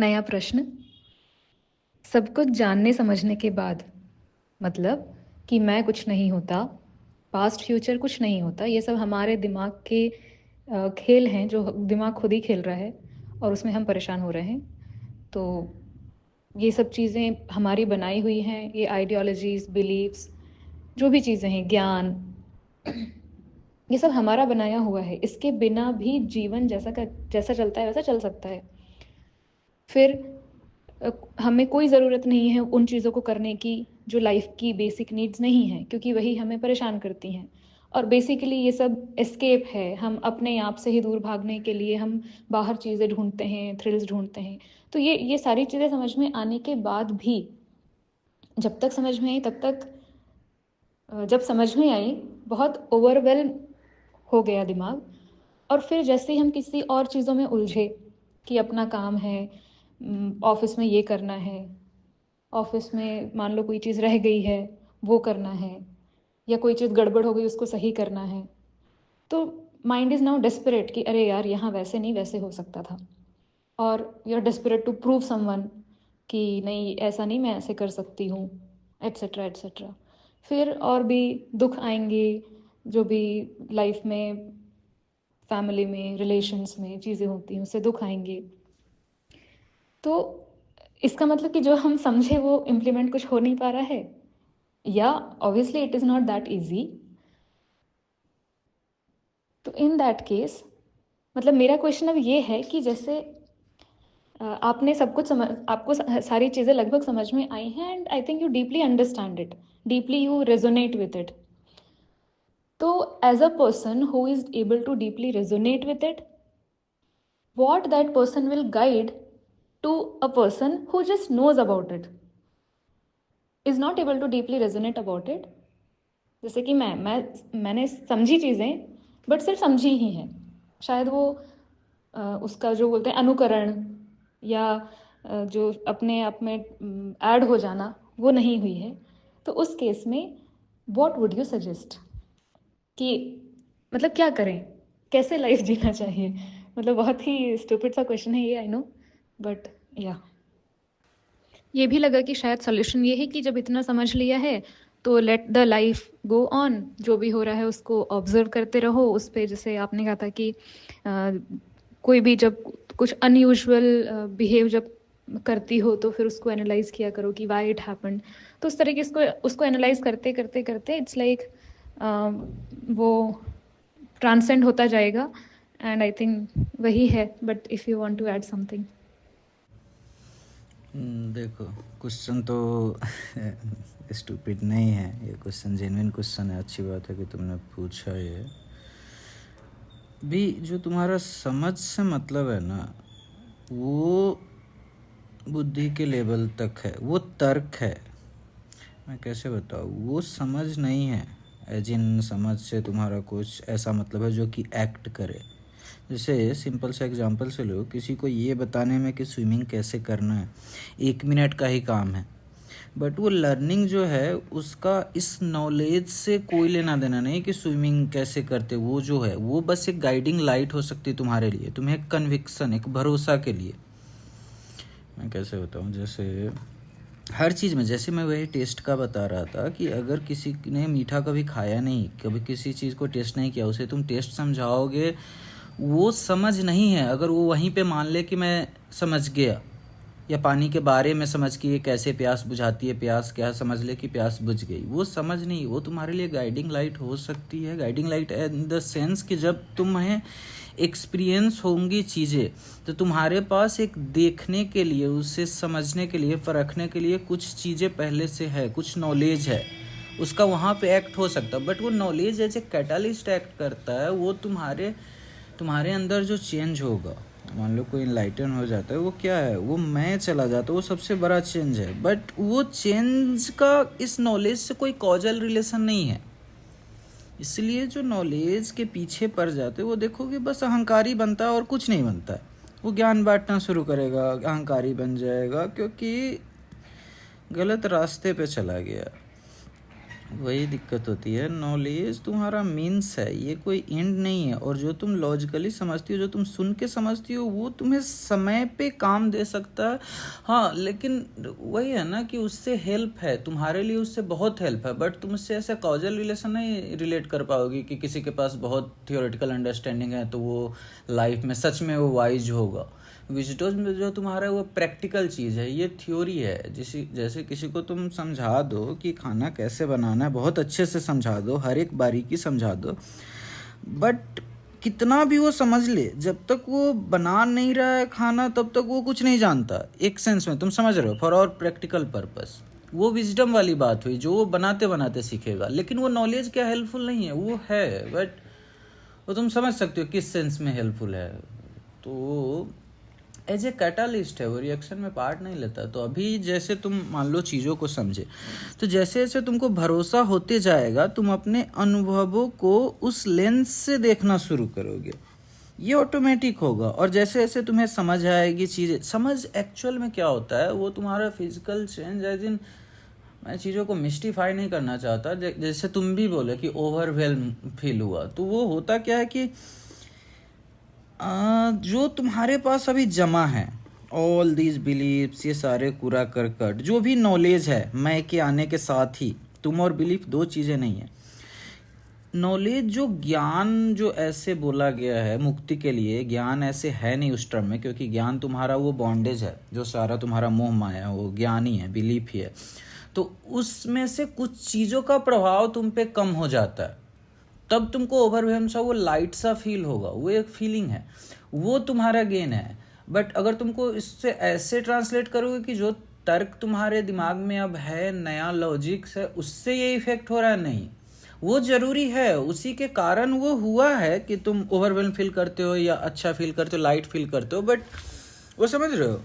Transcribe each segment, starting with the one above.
नया प्रश्न। सब कुछ जानने समझने के बाद, मतलब कि मैं कुछ नहीं होता, पास्ट फ्यूचर कुछ नहीं होता, ये सब हमारे दिमाग के खेल हैं जो दिमाग खुद ही खेल रहा है और उसमें हम परेशान हो रहे हैं। तो ये सब चीज़ें हमारी बनाई हुई हैं, ये आइडियोलॉजीज, बिलीव्स, जो भी चीज़ें हैं, ज्ञान, ये सब हमारा बनाया हुआ है। इसके बिना भी जीवन जैसा चलता है वैसा चल सकता है। फिर अ, हमें कोई ज़रूरत नहीं है उन चीज़ों को करने की जो लाइफ की बेसिक नीड्स नहीं हैं, क्योंकि वही हमें परेशान करती हैं। और बेसिकली ये सब एस्केप है, हम अपने आप से ही दूर भागने के लिए हम बाहर चीज़ें ढूंढते हैं, थ्रिल्स ढूंढते हैं। तो ये सारी चीज़ें समझ में आने के बाद भी, जब तक समझ में आई तब तक, जब समझ में आई बहुत ओवरवेल्म हो गया दिमाग। और फिर जैसे ही हम किसी और चीज़ों में उलझे कि अपना काम है, ऑफिस में ये करना है, ऑफिस में मान लो कोई चीज़ रह गई है वो करना है, या कोई चीज़ गड़बड़ हो गई उसको सही करना है, तो माइंड इज़ नाउ डेस्परेट कि अरे यार यहाँ वैसे नहीं, वैसे हो सकता था। और you are desperate to prove someone कि नहीं, ऐसा नहीं, मैं ऐसे कर सकती हूँ, एट्सेट्रा एट्सेट्रा। फिर और भी दुख आएंगे, जो भी लाइफ में, फैमिली में, रिलेशंस में चीज़ें होती हैं उससे दुख आएंगे। तो इसका मतलब कि जो हम समझे वो इम्प्लीमेंट कुछ हो नहीं पा रहा है, या obviously it is not that easy. तो इन दैट केस, मतलब मेरा क्वेश्चन अब ये है कि जैसे आपने सब कुछ समझ, आपको सारी चीज़ें लगभग समझ में आई हैं, and I think you deeply understand it, deeply you resonate with it. तो as a person who is able to deeply resonate with it, what that person will guide to a person who just knows about it, is not able to deeply resonate about it. जैसे कि मैंने समझी चीज़ें, but सिर्फ समझी ही हैं। शायद वो उसका जो बोलते हैं अनुकरण, या जो अपने आप में ऐड हो जाना, वो नहीं हुई है। तो उस केस में व्हाट वुड यू सजेस्ट कि मतलब क्या करें, कैसे लाइफ जीना चाहिए? मतलब बहुत ही स्टूपिड सा क्वेश्चन है ये, आई नो, बट या ये भी लगा कि शायद सोल्यूशन ये है कि जब इतना समझ लिया है तो let the life go on, जो भी हो रहा है उसको ऑब्जर्व करते रहो। उस पे जैसे आपने कहा था कि कोई भी जब कुछ अनयूजुअल बिहेव जब करती हो तो फिर उसको एनालाइज किया करो कि वाई इट हैपेंड। तो उस तरीके से उसको एनालाइज करते करते करते इट्स लाइक वो ट्रांसेंड होता जाएगा। एंड आई थिंक वही है, but if you want to add something. देखो, क्वेश्चन तो स्टूपिड नहीं है, ये क्वेश्चन जेन्युइन क्वेश्चन है। अच्छी बात है कि तुमने पूछा। ये भी जो तुम्हारा समझ से मतलब है ना, वो बुद्धि के लेवल तक है, वो तर्क है। मैं कैसे बताऊँ, वो समझ नहीं है। एज इन समझ से तुम्हारा कुछ ऐसा मतलब है जो कि एक्ट करे। जैसे सिंपल सा एग्जांपल से लो, किसी को ये बताने में कि स्विमिंग कैसे करना है 1 मिनट का ही काम है, बट वो लर्निंग जो है उसका इस नॉलेज से कोई लेना देना नहीं कि स्विमिंग कैसे करते। वो जो है वो बस एक गाइडिंग लाइट हो सकती है तुम्हारे लिए, तुम्हें एक कन्विक्शन, एक भरोसा के लिए। मैं कैसे बताऊँ, जैसे हर चीज़ में, जैसे मैं वही टेस्ट का बता रहा था कि अगर किसी ने मीठा कभी खाया नहीं, कभी किसी चीज़ को टेस्ट नहीं किया, उसे तुम टेस्ट समझाओगे, वो समझ नहीं है। अगर वो वहीं पे मान ले कि मैं समझ गया, या पानी के बारे में समझ कि ये कैसे प्यास बुझाती है, प्यास क्या, समझ ले कि प्यास बुझ गई, वो समझ नहीं। वो तुम्हारे लिए गाइडिंग लाइट हो सकती है। Guiding light in the sense कि जब तुम्हें एक्सपीरियंस होंगी चीज़ें, तो तुम्हारे पास एक देखने के लिए, उसे समझने के लिए, परखने के लिए कुछ चीज़ें पहले से है, कुछ नॉलेज है, उसका वहाँ पे एक्ट हो सकता है। बट वो knowledge as a catalyst act करता है। वो तुम्हारे अंदर जो चेंज होगा, मान लो कोई इनलाइटन हो जाता है, वो क्या है, वो मैं चला जाता है, वो सबसे बड़ा चेंज है। बट वो चेंज का इस नॉलेज से कोई कॉजल रिलेशन नहीं है। इसलिए जो नॉलेज के पीछे पड़ जाते, वो देखोगे बस अहंकारी बनता है और कुछ नहीं बनता है। वो ज्ञान बांटना शुरू करेगा, अहंकारी बन जाएगा, क्योंकि गलत रास्ते पे चला गया। वही दिक्कत होती है। नॉलेज तुम्हारा मीन्स है, ये कोई एंड नहीं है। और जो तुम लॉजिकली समझती हो, जो तुम सुन के समझती हो, वो तुम्हें समय पे काम दे सकता है। हाँ, लेकिन वही है ना कि उससे हेल्प है तुम्हारे लिए, उससे बहुत हेल्प है, बट तुम उससे ऐसे कॉजल रिलेशन नहीं रिलेट कर पाओगी कि किसी के पास बहुत थियोरेटिकल अंडरस्टैंडिंग है तो वो लाइफ में सच में वो वाइज होगा। विजिटर्स में जो तुम्हारा वो प्रैक्टिकल चीज़ है, ये थ्योरी है। जैसे किसी को तुम समझा दो कि खाना कैसे बनाना है, बहुत अच्छे से समझा दो, हर एक बारीकी समझा दो, बट कितना भी वो समझ ले, जब तक वो बना नहीं रहा है खाना तब तक वो कुछ नहीं जानता। एक सेंस में तुम समझ रहे हो, फॉर और प्रैक्टिकल पर्पस वो विजडम वाली बात हुई जो वो बनाते बनाते सीखेगा। लेकिन वो नॉलेज क्या हेल्पफुल नहीं है, वो है, बट वो तुम समझ सकते हो किस सेंस में हेल्पफुल है। तो एज ए कैटालिस्ट है, वो रिएक्शन में पार्ट नहीं लेता। तो अभी जैसे तुम मान लो चीज़ों को समझे, तो जैसे जैसे तुमको भरोसा होते जाएगा, तुम अपने अनुभवों को उस लेंस से देखना शुरू करोगे, ये ऑटोमेटिक होगा। और जैसे जैसे तुम्हें समझ आएगी चीज़ें, समझ एक्चुअल में क्या होता है, वो तुम्हारा फिजिकल चेंज। एज इन मैं चीज़ों को मिस्टिफाई नहीं करना चाहता। जैसे तुम भी बोले कि ओवरवेल्म फील हुआ, तो वो होता क्या है कि जो तुम्हारे पास अभी जमा है, ऑल दीज बिलीव्स, ये सारे कूड़ा करकट, जो भी नॉलेज है मैं के आने के साथ ही, तुम और बिलीफ दो चीज़ें नहीं है। नॉलेज जो ज्ञान जो ऐसे बोला गया है मुक्ति के लिए, ज्ञान ऐसे है नहीं उस टर्म में, क्योंकि ज्ञान तुम्हारा वो बॉन्डेज है, जो सारा तुम्हारा मोह माया वो ज्ञान ही है, बिलीफ ही है। तो उसमें से कुछ चीज़ों का प्रभाव तुम पे कम हो जाता है, तब तुमको ओवरवेल्म सा वो लाइट सा फील होगा, वो एक फीलिंग है, वो तुम्हारा गेन है। बट अगर तुमको इससे ऐसे ट्रांसलेट करोगे कि जो तर्क तुम्हारे दिमाग में अब है, नया लॉजिक्स है, उससे ये इफेक्ट हो रहा है, नहीं, वो जरूरी है, उसी के कारण वो हुआ है कि तुम ओवरवेल्म फील करते हो या अच्छा फील करते हो, लाइट फील करते हो। बट वो समझ रहे हो,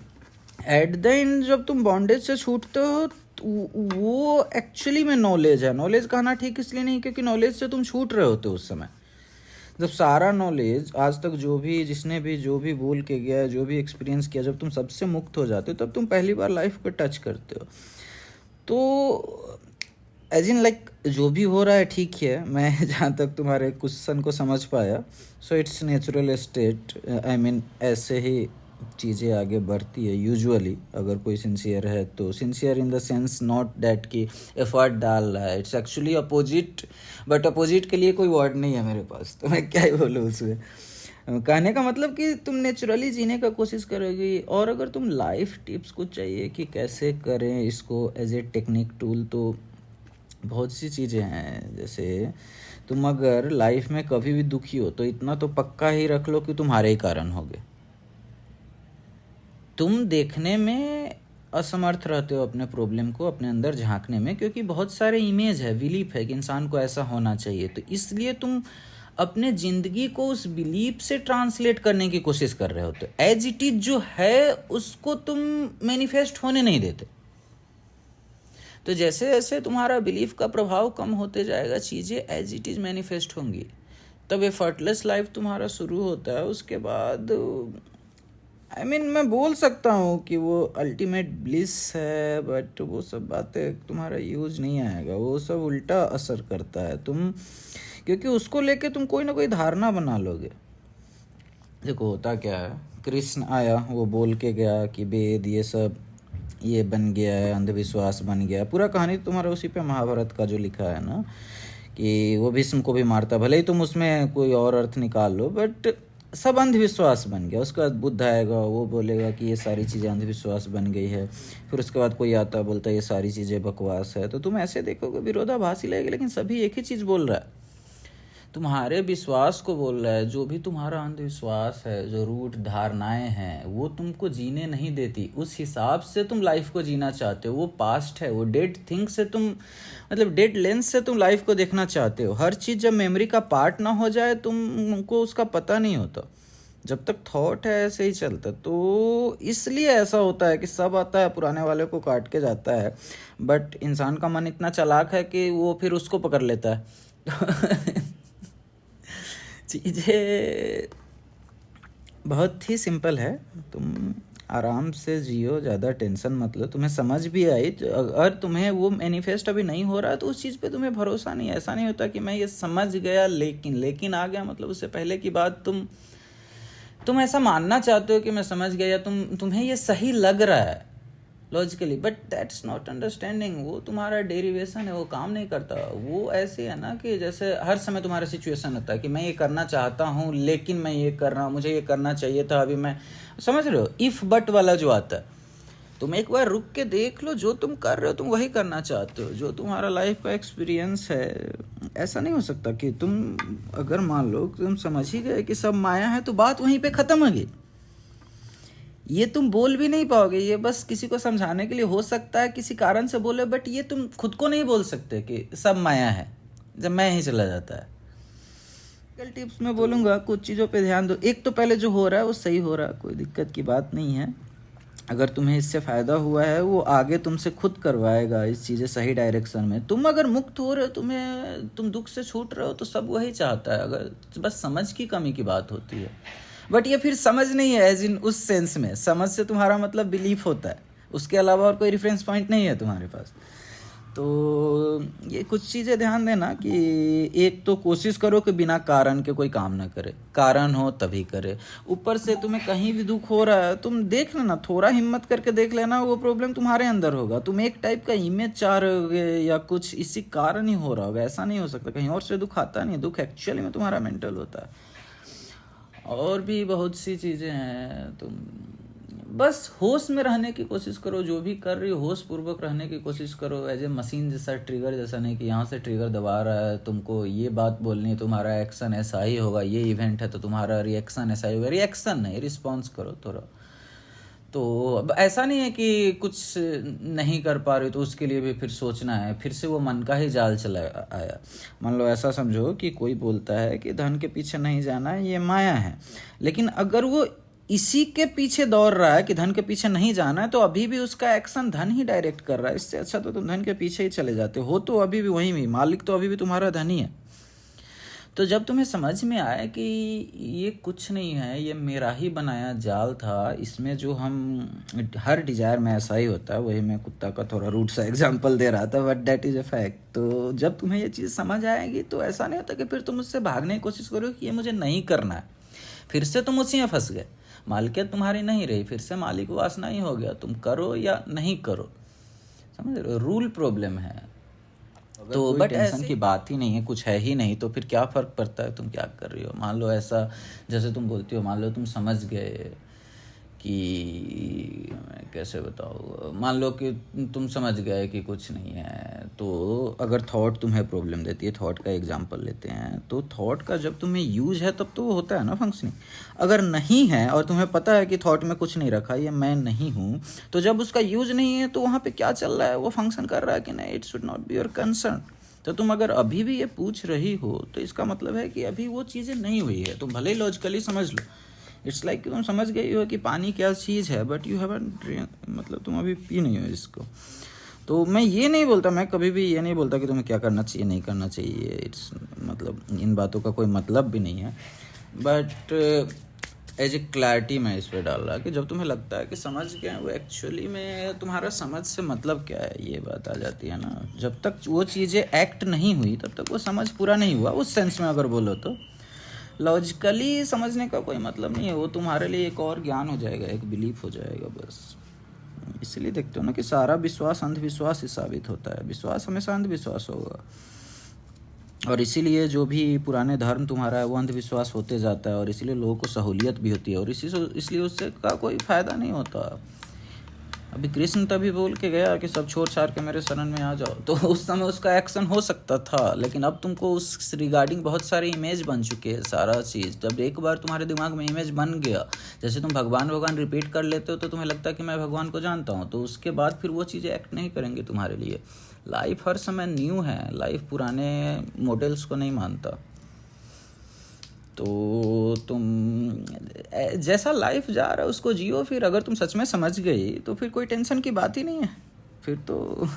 एट द एंड जब तुम बॉन्डेज से छूटते हो, वो एक्चुअली में नॉलेज है। नॉलेज कहना ठीक इसलिए नहीं क्योंकि नॉलेज से तुम छूट रहे होते हो उस समय। जब सारा नॉलेज आज तक जो भी जिसने भी जो भी बोल के गया, जो भी एक्सपीरियंस किया, जब तुम सबसे मुक्त हो जाते हो, तब तुम पहली बार लाइफ को टच करते हो। तो एज इन लाइक जो भी हो रहा है ठीक है, मैं जहाँ तक तुम्हारे क्वेश्चन को समझ पाया, so it's natural state. I mean ऐसे ही चीज़ें आगे बढ़ती है यूजुअली। अगर कोई सिंसियर है तो sincere in the sense not that कि एफर्ट डाल रहा है, it's actually opposite. But opposite के लिए कोई वर्ड नहीं है मेरे पास, तो मैं क्या ही बोलूँ उसमें। कहने का मतलब कि तुम नेचुरली जीने का कोशिश करोगी। और अगर तुम लाइफ टिप्स कुछ चाहिए कि कैसे करें इसको एज ए टेक्निक टूल, तो बहुत सी चीज़ें हैं। जैसे तुम अगर लाइफ में कभी भी दुखी हो तो इतना तो पक्का ही रख लो कि तुम्हारे ही कारण होगे। तुम देखने में असमर्थ रहते हो अपने प्रॉब्लम को अपने अंदर झांकने में, क्योंकि बहुत सारे इमेज है, बिलीफ है कि इंसान को ऐसा होना चाहिए, तो इसलिए तुम अपने ज़िंदगी को उस बिलीफ से ट्रांसलेट करने की कोशिश कर रहे होते हो। एज इट इज जो है उसको तुम मैनिफेस्ट होने नहीं देते। तो जैसे जैसे तुम्हारा बिलीफ का प्रभाव कम होते जाएगा, चीज़ें एज इट इज़ मैनिफेस्ट होंगी, तब एफर्टलेस लाइफ तुम्हारा शुरू होता है। उसके बाद आई मीन मैं बोल सकता हूँ कि वो अल्टीमेट ब्लिस है, बट वो सब बातें तुम्हारा यूज नहीं आएगा, वो सब उल्टा असर करता है तुम, क्योंकि उसको लेके तुम कोई ना कोई धारणा बना लोगे। देखो होता क्या है, कृष्ण आया, वो बोल के गया कि वेद ये सब ये बन गया है, अंधविश्वास बन गया, पूरा कहानी तुम्हारा उसी पे महाभारत का जो लिखा है ना, कि वो भीष्म को भी मारता, भले ही तुम उसमें कोई और अर्थ निकाल लो, बट सब अंधविश्वास बन गया। उसके बाद बुद्ध आएगा, वो बोलेगा कि ये सारी चीज़ें अंधविश्वास बन गई है। फिर उसके बाद कोई आता बोलता है ये सारी चीज़ें बकवास है। तो तुम ऐसे देखोगे विरोधाभासी लगेगा, लेकिन सभी एक ही चीज़ बोल रहा है, तुम्हारे विश्वास को बोल रहा है। जो भी तुम्हारा अंधविश्वास है, जो रूट धारणाएं हैं, वो तुमको जीने नहीं देती, उस हिसाब से तुम लाइफ को जीना चाहते हो। वो पास्ट है, वो डेड थिंग से तुम मतलब डेड लेंस से तुम लाइफ को देखना चाहते हो। हर चीज़ जब मेमोरी का पार्ट ना हो जाए तुमको उसका पता नहीं होता, जब तक थॉट है ऐसे ही चलता। तो इसलिए ऐसा होता है कि सब आता है पुराने वाले को काट के जाता है, बट इंसान का मन इतना चालाक है कि वो फिर उसको पकड़ लेता है। चीज़ें बहुत ही सिंपल है, तुम आराम से जियो, ज़्यादा टेंशन मत लो। तुम्हें समझ भी आई तो अगर तुम्हें वो मैनिफेस्ट अभी नहीं हो रहा है तो उस चीज़ पे तुम्हें भरोसा नहीं है। ऐसा नहीं होता कि मैं ये समझ गया लेकिन आ गया, मतलब उससे पहले की बात तुम ऐसा मानना चाहते हो कि मैं समझ गया, या तुम्हें ये सही लग रहा है logically, but that's not understanding. वो तुम्हारा डेरिवेशन है, वो काम नहीं करता। वो ऐसे है ना कि जैसे हर समय तुम्हारा सिचुएशन होता है कि मैं ये करना चाहता हूँ लेकिन मैं ये कर रहा हूँ, मुझे ये करना चाहिए था, अभी मैं, समझ रहे हो, इफ बट वाला जो आता है। तुम एक बार रुक के देख लो, जो तुम कर रहे हो तुम वही करना चाहते हो, जो तुम्हारा लाइफ का एक्सपीरियंस है। ऐसा नहीं हो सकता कि तुम अगर मान लो तुम समझ ही गए कि सब माया है तो बात वहीं पे ख़त्म होगी। ये तुम बोल भी नहीं पाओगे, ये बस किसी को समझाने के लिए हो सकता है, किसी कारण से बोले, बट ये तुम खुद को नहीं बोल सकते कि सब माया है जब मैं ही चला जाता है। कल टिप्स में बोलूँगा, कुछ चीज़ों पे ध्यान दो। एक तो पहले जो हो रहा है वो सही हो रहा है, कोई दिक्कत की बात नहीं है। अगर तुम्हें इससे फ़ायदा हुआ है वो आगे तुमसे खुद करवाएगा इस चीज़ें सही डायरेक्शन में। तुम अगर मुक्त हो रहे हो, तुम दुख से छूट रहे हो, तो सब वही चाहता है। अगर बस समझ की कमी की बात होती है, बट ये फिर समझ नहीं है एज इन उस सेंस में। समझ से तुम्हारा मतलब बिलीफ होता है, उसके अलावा और कोई रेफरेंस पॉइंट नहीं है तुम्हारे पास। तो ये कुछ चीज़ें ध्यान देना कि एक तो कोशिश करो कि बिना कारण के कोई काम ना करे, कारण हो तभी करे। ऊपर से तुम्हें कहीं भी दुख हो रहा है, तुम देख लेना, थोड़ा हिम्मत करके देख लेना, वो प्रॉब्लम तुम्हारे अंदर होगा। तुम एक टाइप का इमेज चाह रहे होगे या कुछ इसी कारण ही हो रहा होगा, ऐसा नहीं हो सकता। कहीं और से दुख आता नहीं, दुख एक्चुअली में तुम्हारा मेंटल होता है। और भी बहुत सी चीज़ें हैं, तुम बस होश में रहने की कोशिश करो। जो भी कर रही हो होश पूर्वक रहने की कोशिश करो। एज ए मशीन जैसा, ट्रिगर जैसा नहीं कि यहाँ से ट्रिगर दबा रहा है, तुमको ये बात बोलनी है, तुम्हारा एक्शन ऐसा ही होगा, ये इवेंट है तो तुम्हारा रिएक्शन ऐसा ही होगा। रिएक्शन नहीं, रिस्पॉन्स करो थोड़ा। तो अब ऐसा नहीं है कि कुछ नहीं कर पा रहे तो उसके लिए भी फिर सोचना है, फिर से वो मन का ही जाल चला आया। मान लो ऐसा समझो कि कोई बोलता है कि धन के पीछे नहीं जाना है, ये माया है, लेकिन अगर वो इसी के पीछे दौड़ रहा है कि धन के पीछे नहीं जाना है, तो अभी भी उसका एक्शन धन ही डायरेक्ट कर रहा है। इससे अच्छा तो तुम धन के पीछे ही चले जाते हो, तो अभी भी वहीं भी मालिक तो अभी भी तुम्हारा धन ही है। तो जब तुम्हें समझ में आया कि ये कुछ नहीं है, ये मेरा ही बनाया जाल था, इसमें जो हम हर डिजायर में ऐसा ही होता है। वही मैं कुत्ता का थोड़ा रूट सा एग्जांपल दे रहा था, but that is a fact. तो जब तुम्हें ये चीज़ समझ आएगी तो ऐसा नहीं होता कि फिर तुम उससे भागने की कोशिश करो कि ये मुझे नहीं करना है। फिर से तुम उसी में फंस गए, मालिकियत तुम्हारी नहीं रही, फिर से मालिक वासना ही हो गया। तुम करो या नहीं करो, समझ रहे हो, रूल प्रॉब्लम है। तो बट टेंशन की बात ही नहीं है, कुछ है ही नहीं, तो फिर क्या फ़र्क पड़ता है तुम क्या कर रही हो। मान लो ऐसा, जैसे तुम बोलती हो, मान लो तुम समझ गए कि, कैसे बताओ, मान लो कि तुम समझ गए कि कुछ नहीं है, तो अगर थॉट तुम्हें प्रॉब्लम देती है, थॉट का एग्जांपल लेते हैं, तो थॉट का जब तुम्हें यूज है तब तो वो होता है ना फंक्शनिंग। अगर नहीं है और तुम्हें पता है कि थॉट में कुछ नहीं रखा, ये मैं नहीं हूँ, तो जब उसका यूज नहीं है तो वहाँ पे क्या चल रहा है, वो फंक्शन कर रहा है कि नहीं, it should not be your concern. तो तुम अगर अभी भी ये पूछ रही हो तो इसका मतलब है कि अभी वो चीज़ें नहीं हुई है। तुम भले ही लॉजिकली समझ लो, इट्स लाइक कि तुम समझ गई हो कि पानी क्या चीज़ है, बट यू हैवंट, मतलब तुम अभी पी नहीं हो इसको। तो मैं ये नहीं बोलता, मैं कभी भी ये नहीं बोलता कि तुम्हें क्या करना चाहिए नहीं करना चाहिए, इट्स मतलब इन बातों का कोई मतलब भी नहीं है। बट एज ए क्लैरिटी मैं इस पर डाल रहा कि जब तुम्हें लगता है कि समझ गए, वो एक्चुअली में तुम्हारा समझ से मतलब क्या है, ये बात आ जाती है ना। जब तक वो चीज़ें एक्ट नहीं हुई तब तक वो समझ पूरा नहीं हुआ, उस सेंस में अगर बोलो तो। लॉजिकली समझने का कोई मतलब नहीं है, वो तुम्हारे लिए एक और ज्ञान हो जाएगा, एक बिलीफ हो जाएगा बस। इसलिए देखते हो ना कि सारा विश्वास अंधविश्वास ही साबित होता है। विश्वास हमेशा अंधविश्वास होगा, और इसीलिए जो भी पुराने धर्म तुम्हारा है वो अंधविश्वास होते जाता है, और इसीलिए लोगों को सहूलियत भी होती है, और इसलिए उससे का कोई फ़ायदा नहीं होता। अभी कृष्ण तभी बोल के गया कि सब छोड़ छाड़ के मेरे शरण में आ जाओ, तो उस समय उसका एक्शन हो सकता था, लेकिन अब तुमको उस रिगार्डिंग बहुत सारे इमेज बन चुके हैं, सारा चीज़। जब एक बार तुम्हारे दिमाग में इमेज बन गया, जैसे तुम भगवान रिपीट कर लेते हो तो तुम्हें लगता है कि मैं भगवान को जानता हूँ, तो उसके बाद फिर वो चीज़ें एक्ट नहीं करेंगे तुम्हारे लिए। लाइफ हर समय न्यू है, लाइफ पुराने मॉडल्स को नहीं मानता। तो तुम जैसा लाइफ जा रहा है उसको जियो। फिर अगर तुम सच में समझ गई तो फिर कोई टेंशन की बात ही नहीं है, फिर तो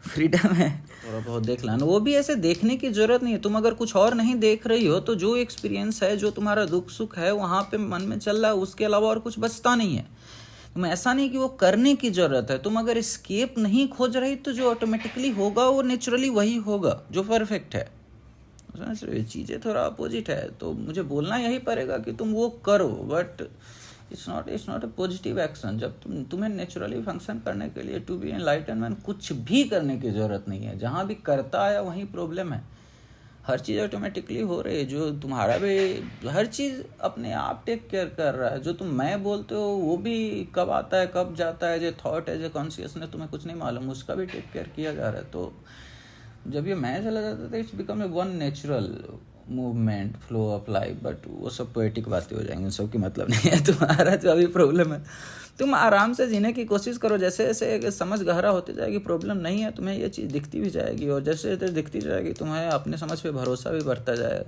फ्रीडम है। थोड़ा बहुत देख लेना, वो भी ऐसे देखने की ज़रूरत नहीं है। तुम अगर कुछ और नहीं देख रही हो तो जो एक्सपीरियंस है, जो तुम्हारा दुख सुख है वहाँ पे मन में चल रहा है, उसके अलावा और कुछ बचता नहीं है। तुम ऐसा नहीं कि वो करने की ज़रूरत है, तुम अगर एस्केप नहीं खोज रही तो जो ऑटोमेटिकली होगा वो नेचुरली वही होगा जो परफेक्ट है। ये चीज़ें थोड़ा अपोजिट है, तो मुझे बोलना यही पड़ेगा कि तुम वो करो, but it's not a positive action. जब तुम्हें नेचुरली फंक्शन करने के लिए टू बी एनलाइटनमेंट कुछ भी करने की ज़रूरत नहीं है। जहाँ भी करता आया वहीं प्रॉब्लम है। हर चीज़ ऑटोमेटिकली हो रही है, जो तुम्हारा भी हर चीज़ अपने आप टेक केयर कर रहा है। जो तुम मैं बोलते हो वो भी कब आता है कब जाता है, जो थॉट है जो कॉन्शियसनेस, तुम्हें कुछ नहीं मालूम, उसका भी टेक केयर किया जा रहा है। तो जब ये मैं चला जाता था, it's become a one natural movement, flow of life. But वो सब पोएटिक बातें हो जाएंगी, सब की मतलब नहीं है। तुम्हारा जो अभी प्रॉब्लम है, तुम आराम से जीने की कोशिश करो। जैसे जैसे समझ गहरा होती जाएगी, प्रॉब्लम नहीं है, तुम्हें ये चीज़ दिखती भी जाएगी, और जैसे जैसे दिखती जाएगी तुम्हें अपने समझ पे भरोसा भी बढ़ता जाएगा।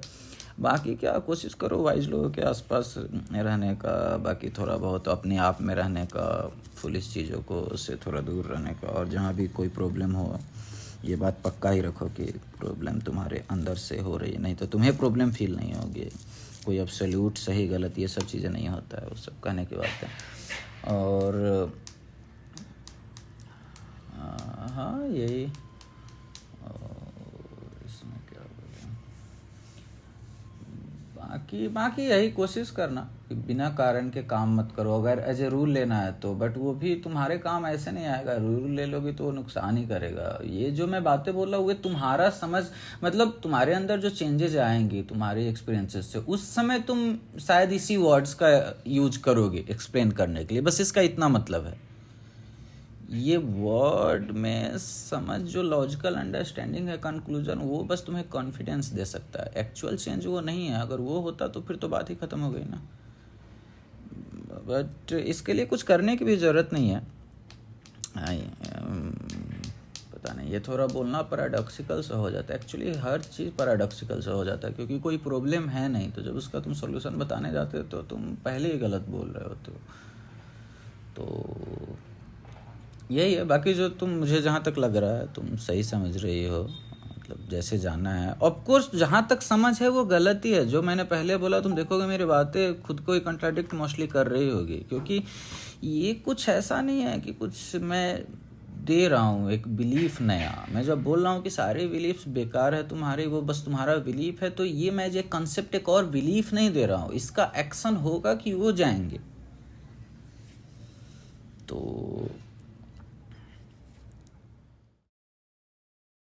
बाकी क्या, कोशिश करो वाइज लोगों के आसपास रहने का, बाकी थोड़ा बहुत अपने आप में रहने का, फुलिश चीज़ों को उससे थोड़ा दूर रहने का। और जहाँ भी कोई प्रॉब्लम हो, ये बात पक्का ही रखो कि प्रॉब्लम तुम्हारे अंदर से हो रही है, नहीं तो तुम्हें प्रॉब्लम फील नहीं होगी। कोई एब्सोल्यूट सही गलत ये सब चीज़ें नहीं होता है, वो सब कहने की बात है। और हाँ यही, इसमें क्या बोलें, बाकी यही कोशिश करना कि बिना कारण के काम मत करो। अगर एज ए रूल लेना है तो, बट वो भी तुम्हारे काम ऐसे नहीं आएगा। रूल ले लोगे तो वो नुकसान ही करेगा। ये जो मैं बातें बोल रहा हूँ, वो तुम्हारा समझ, मतलब तुम्हारे अंदर जो चेंजेस आएंगी तुम्हारे एक्सपीरियंसेस से, उस समय तुम शायद इसी वर्ड्स का यूज करोगे एक्सप्लेन करने के लिए। बस इसका इतना मतलब है। ये वर्ड में समझ, जो लॉजिकल अंडरस्टैंडिंग है, कंक्लूजन, वो बस तुम्हें कॉन्फिडेंस दे सकता है। एक्चुअल चेंज वो नहीं है। अगर वो होता तो फिर तो बात ही ख़त्म हो गई ना। बट इसके लिए कुछ करने की भी ज़रूरत नहीं है। पता नहीं, ये थोड़ा बोलना पैराडॉक्सिकल सा हो जाता है। एक्चुअली हर चीज़ पैराडॉक्सिकल सा हो जाता है, क्योंकि कोई प्रॉब्लम है नहीं, तो जब उसका तुम सॉल्यूशन बताने जाते हो तो तुम पहले ही गलत बोल रहे होते हो। तो यही है। बाकी जो तुम, मुझे जहाँ तक लग रहा है तुम सही समझ रही हो, मतलब जैसे जाना है। ऑफ कोर्स जहाँ तक समझ है वो गलती है। जो मैंने पहले बोला, तुम देखोगे मेरी बातें खुद को ही कंट्राडिक्ट मोस्टली कर रही होगी, क्योंकि ये कुछ ऐसा नहीं है कि कुछ मैं दे रहा हूँ एक बिलीफ नया। मैं जब बोल रहा हूँ कि सारे बिलीफ्स बेकार है तुम्हारे, वो बस तुम्हारा बिलीफ है, तो ये मैं जो कंसेप्ट एक और बिलीफ नहीं दे रहा हूँ, इसका एक्शन होगा कि वो जाएंगे। तो